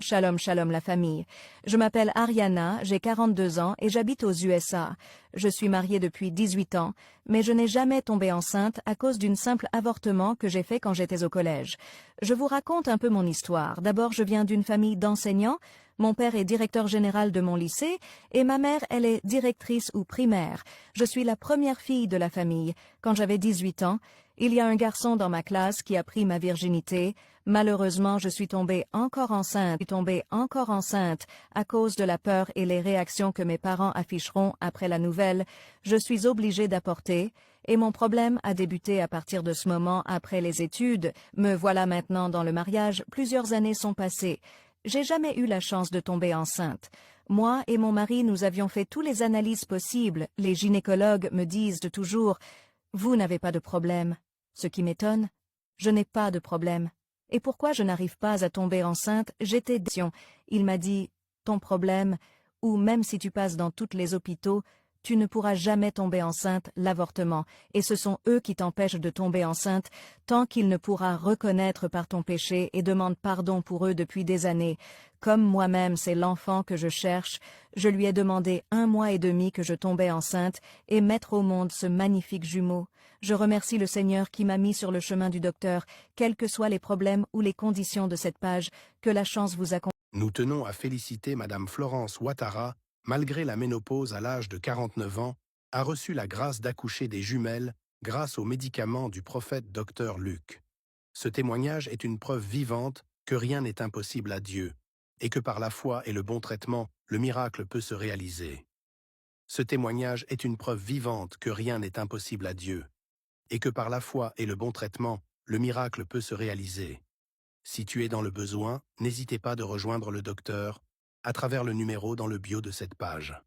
Shalom, shalom la famille. Je m'appelle Ariana, j'ai 42 ans et j'habite aux USA. Je suis mariée depuis 18 ans, mais je n'ai jamais tombé enceinte à cause d'un simple avortement que j'ai fait quand j'étais au collège. Je vous raconte un peu mon histoire. D'abord, je viens d'une famille d'enseignants. Mon père est directeur général de mon lycée et ma mère, elle est directrice ou primaire. Je suis la première fille de la famille. Quand j'avais 18 ans, il y a un garçon dans ma classe qui a pris ma virginité. Malheureusement, je suis tombée encore enceinte à cause de la peur et les réactions que mes parents afficheront après la nouvelle. Je suis obligée d'avorter et mon problème a débuté à partir de ce moment après les études. Me voilà maintenant dans le mariage, plusieurs années sont passées. J'ai jamais eu la chance de tomber enceinte. Moi et mon mari, nous avions fait toutes les analyses possibles. Les gynécologues me disent toujours « Vous n'avez pas de problème ». Ce qui m'étonne, je n'ai pas de problème. Et pourquoi je n'arrive pas à tomber enceinte? J'étais déçue. Il m'a dit « Ton problème, ou même si tu passes dans tous les hôpitaux, tu ne pourras jamais tomber enceinte, l'avortement, et ce sont eux qui t'empêchent de tomber enceinte, tant qu'il ne pourra reconnaître par ton péché et demande pardon pour eux depuis des années. Comme moi-même c'est l'enfant que je cherche, je lui ai demandé 1 mois et demi que je tombais enceinte et mettre au monde ce magnifique jumeau. Je remercie le Seigneur qui m'a mis sur le chemin du docteur, quels que soient les problèmes ou les conditions de cette page, que la chance vous accompagne. Nous tenons à féliciter Madame Florence Ouattara, malgré la ménopause à l'âge de 49 ans, a reçu la grâce d'accoucher des jumelles grâce aux médicaments du prophète Dr Luc. Ce témoignage est une preuve vivante que rien n'est impossible à Dieu, et que par la foi et le bon traitement, le miracle peut se réaliser. Ce témoignage est une preuve vivante que rien n'est impossible à Dieu, et que par la foi et le bon traitement, le miracle peut se réaliser. Si tu es dans le besoin, n'hésitez pas de rejoindre le docteur à travers le numéro dans le bio de cette page.